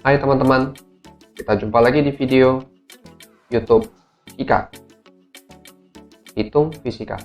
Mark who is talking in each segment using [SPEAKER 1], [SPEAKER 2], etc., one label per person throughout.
[SPEAKER 1] Hai teman-teman, kita jumpa lagi di video YouTube Hika, Hitung Fisika.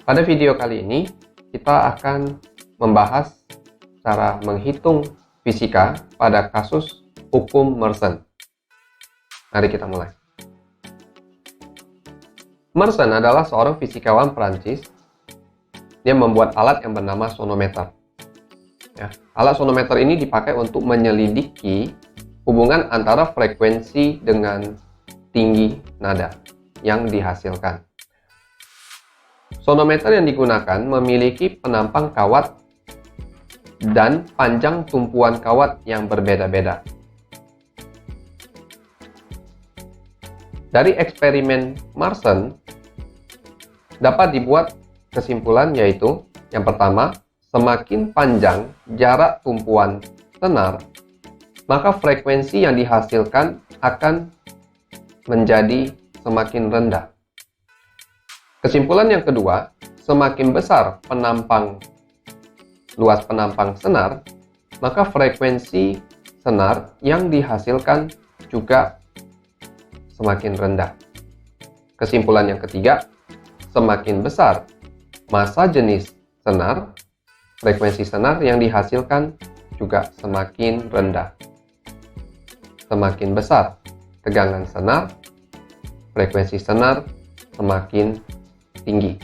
[SPEAKER 1] Pada video kali ini, kita akan membahas cara menghitung fisika pada kasus hukum Mersenne. Mari kita mulai. Mersenne adalah seorang fisikawan Prancis. Dia membuat alat yang bernama sonometer. Alat sonometer ini dipakai untuk menyelidiki hubungan antara frekuensi dengan tinggi nada yang dihasilkan. Sonometer yang digunakan memiliki penampang kawat dan panjang tumpuan kawat yang berbeda-beda. Dari eksperimen Mersenne dapat dibuat kesimpulan, yaitu yang pertama, semakin panjang jarak tumpuan senar, maka frekuensi yang dihasilkan akan menjadi semakin rendah. Kesimpulan yang kedua, semakin besar luas penampang senar, maka frekuensi senar yang dihasilkan juga semakin rendah. Kesimpulan yang ketiga, semakin besar massa jenis senar, frekuensi senar yang dihasilkan juga semakin rendah. Semakin besar tegangan senar, frekuensi senar semakin tinggi.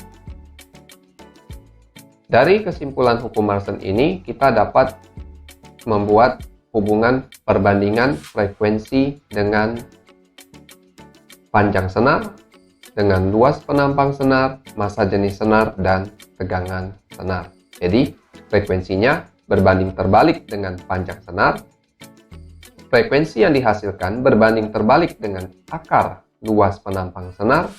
[SPEAKER 1] Dari kesimpulan hukum Mersenne ini, kita dapat membuat hubungan perbandingan frekuensi dengan panjang senar, dengan luas penampang senar, massa jenis senar, dan tegangan senar. Jadi, frekuensinya berbanding terbalik dengan panjang senar, frekuensi yang dihasilkan berbanding terbalik dengan akar luas penampang senar,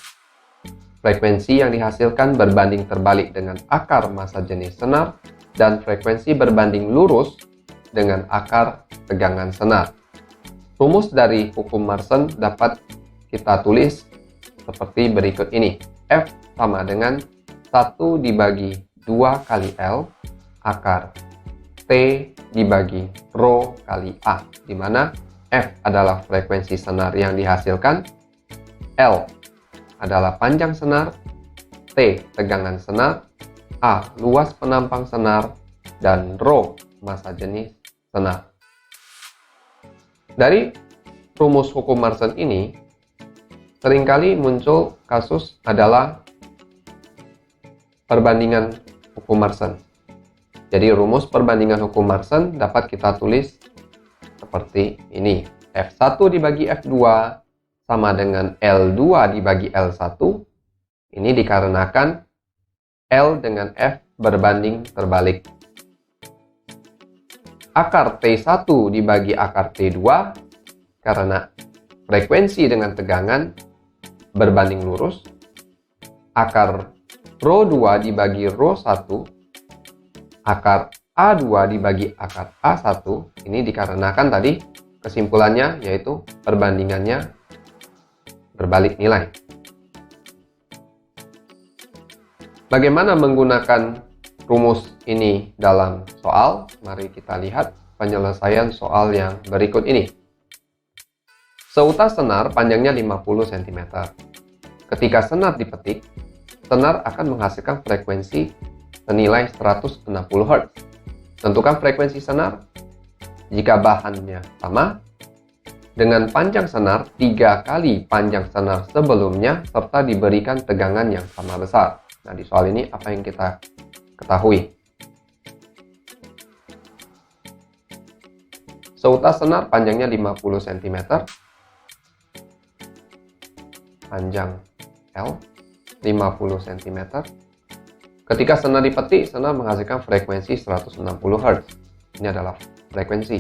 [SPEAKER 1] frekuensi yang dihasilkan berbanding terbalik dengan akar massa jenis senar, dan frekuensi berbanding lurus dengan akar tegangan senar. Rumus dari hukum Mersenne dapat kita tulis seperti berikut ini. F sama dengan 1 dibagi 2 kali L akar T dibagi Rho kali A, di mana F adalah frekuensi senar yang dihasilkan, L adalah panjang senar, T tegangan senar, A luas penampang senar, dan Rho massa jenis senar. Dari rumus hukum Mersenne ini, seringkali muncul kasus adalah perbandingan hukum Mersenne. Jadi rumus perbandingan hukum Mersenne dapat kita tulis seperti ini. F1 dibagi F2 sama dengan L2 dibagi L1. Ini dikarenakan L dengan F berbanding terbalik. Akar T1 dibagi akar T2 karena frekuensi dengan tegangan berbanding lurus. Akar Rho2 dibagi Rho1, akar A2 dibagi akar A1, ini dikarenakan tadi kesimpulannya yaitu perbandingannya berbalik nilai. Bagaimana menggunakan rumus ini dalam soal? Mari kita lihat penyelesaian soal yang berikut ini. Seutas senar panjangnya 50 cm. Ketika senar dipetik, senar akan menghasilkan frekuensi senilai 160 Hz. Tentukan frekuensi senar jika bahannya sama, dengan panjang senar 3 kali panjang senar sebelumnya, serta diberikan tegangan yang sama besar. Nah, di soal ini apa yang kita ketahui? Seutas senar panjangnya 50 cm, panjang L 50 cm. Ketika senar dipetik, senar menghasilkan frekuensi 160 Hz. Ini adalah frekuensi.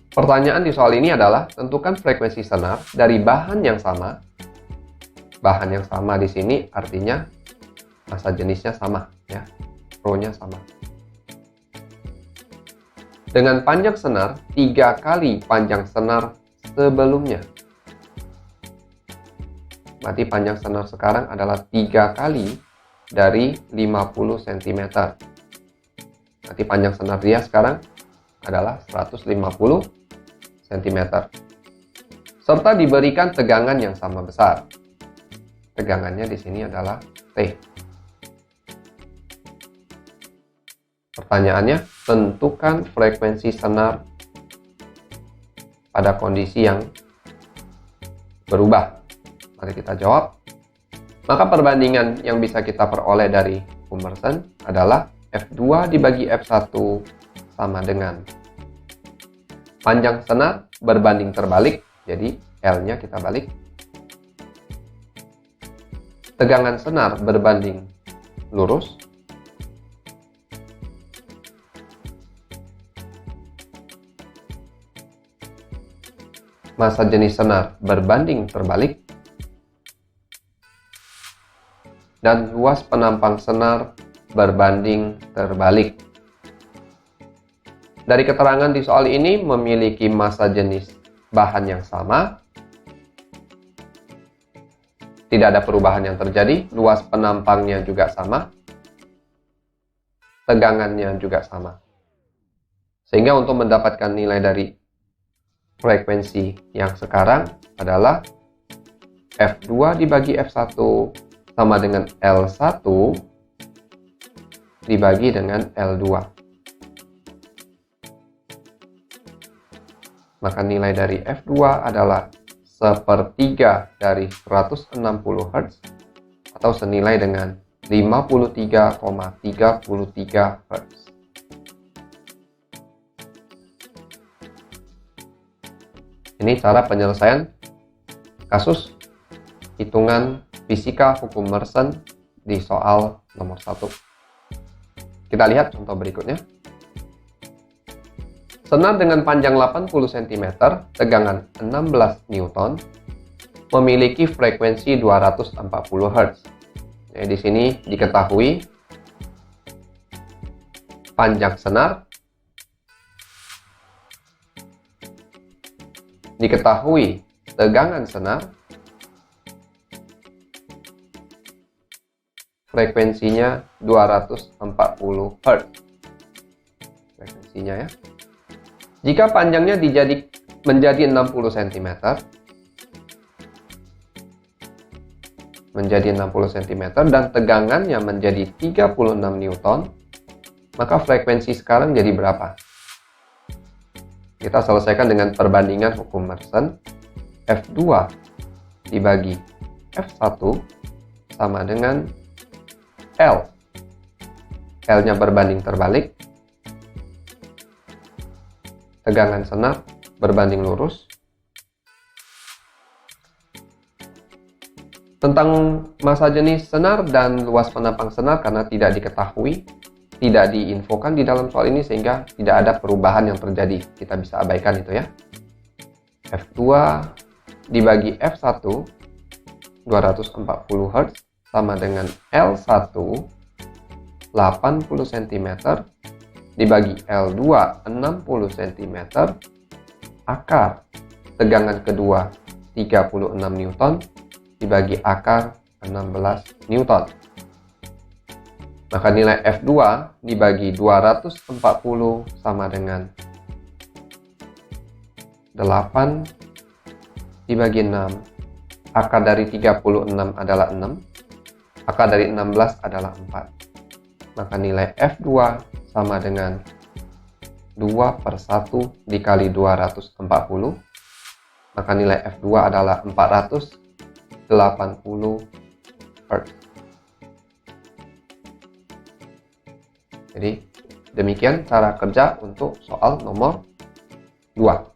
[SPEAKER 1] Pertanyaan di soal ini adalah tentukan frekuensi senar dari bahan yang sama. Bahan yang sama di sini artinya massa jenisnya sama, ya. Rho-nya sama. Dengan panjang senar 3 kali panjang senar sebelumnya. Berarti panjang senar sekarang adalah 3 kali dari 50 cm. Berarti panjang senar dia sekarang adalah 150 cm. Serta diberikan tegangan yang sama besar. Tegangannya di sini adalah T. Pertanyaannya, tentukan frekuensi senar pada kondisi yang berubah. Mari kita jawab. Maka perbandingan yang bisa kita peroleh dari hukum Mersenne adalah F2 dibagi F1 sama dengan panjang senar berbanding terbalik, jadi L-nya kita balik. Tegangan senar berbanding lurus. Massa jenis senar berbanding terbalik. Dan luas penampang senar berbanding terbalik. Dari keterangan di soal ini memiliki massa jenis bahan yang sama. Tidak ada perubahan yang terjadi, luas penampangnya juga sama. Tegangannya juga sama. Sehingga untuk mendapatkan nilai dari frekuensi yang sekarang adalah F2 dibagi F1 sama dengan L1 dibagi dengan L2. Maka nilai dari F2 adalah 1/3 dari 160 Hz atau senilai dengan 53,33 Hz. Ini cara penyelesaian kasus hitungan fisika hukum Mersenne di soal nomor 1. Kita lihat contoh berikutnya. Senar dengan panjang 80 cm, tegangan 16 Newton, memiliki frekuensi 240 Hz. Nah, di sini diketahui panjang senar, diketahui tegangan senar, frekuensinya 240 Hz. Frekuensinya ya. Jika panjangnya menjadi 60 cm, dan tegangannya menjadi 36 Newton, maka frekuensi sekarang jadi berapa? Kita selesaikan dengan perbandingan hukum Mersenne. F2 dibagi F1 sama dengan L. L-nya berbanding terbalik. Tegangan senar berbanding lurus. Tentang massa jenis senar dan luas penampang senar karena tidak diketahui, tidak diinfokan di dalam soal ini sehingga tidak ada perubahan yang terjadi. Kita bisa abaikan itu ya. F2 dibagi F1 240 Hz sama dengan L1 80 cm dibagi L2 60 cm, akar tegangan kedua 36 Newton dibagi akar 16 Newton. Maka nilai F2 dibagi 240 sama dengan 8 dibagi 6. Akar dari 36 adalah 6. Akar dari 16 adalah 4. Maka nilai F2 sama dengan 2/1 dikali 240. Maka nilai F2 adalah 480 Hz. Jadi demikian cara kerja untuk soal nomor 2.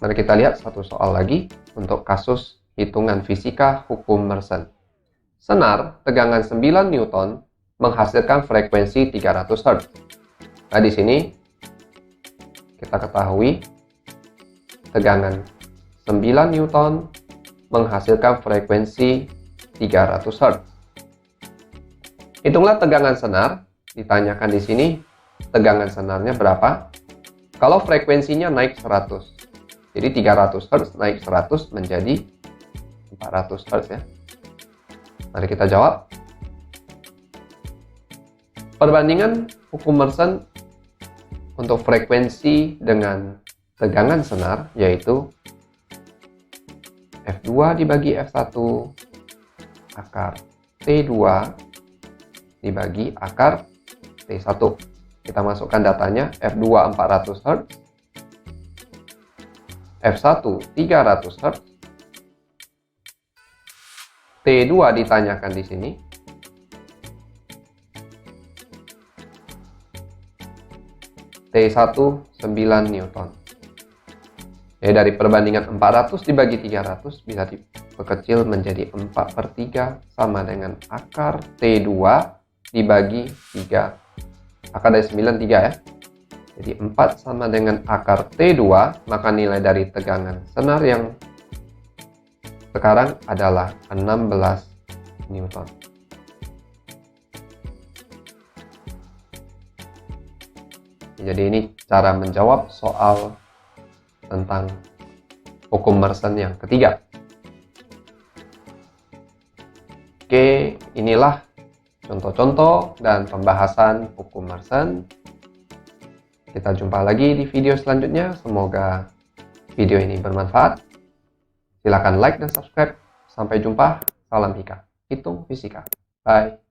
[SPEAKER 1] Mari kita lihat satu soal lagi untuk kasus hitungan fisika hukum Mersenne. Senar tegangan 9 Newton menghasilkan frekuensi 300 Hz. Nah, di sini kita ketahui tegangan 9 Newton menghasilkan frekuensi 300 Hz. Hitunglah tegangan senar. Ditanyakan di sini tegangan senarnya berapa? Kalau frekuensinya naik 100. Jadi 300 Hz naik 100 menjadi 400 Hz ya. Mari kita jawab. Perbandingan hukum Mersenne untuk frekuensi dengan tegangan senar yaitu F2 dibagi F1 akar T2 dibagi akar T1. Kita masukkan datanya, F2 400 Hz, F1 300 Hz, T2 ditanyakan di sini, T1 9 Newton. Jadi dari perbandingan 400 dibagi 300 bisa diperkecil menjadi 4/3 sama dengan akar T2 dibagi 3. Akar dari 9 3 ya. Jadi 4 sama dengan akar T2, maka nilai dari tegangan senar yang sekarang adalah 16 Newton. Jadi ini cara menjawab soal tentang hukum Mersenne yang ketiga. Oke, inilah contoh-contoh dan pembahasan hukum Mersenne. Kita jumpa lagi di video selanjutnya. Semoga video ini bermanfaat. Silakan like dan subscribe. Sampai jumpa. Salam Hika. Hitung Fisika. Bye.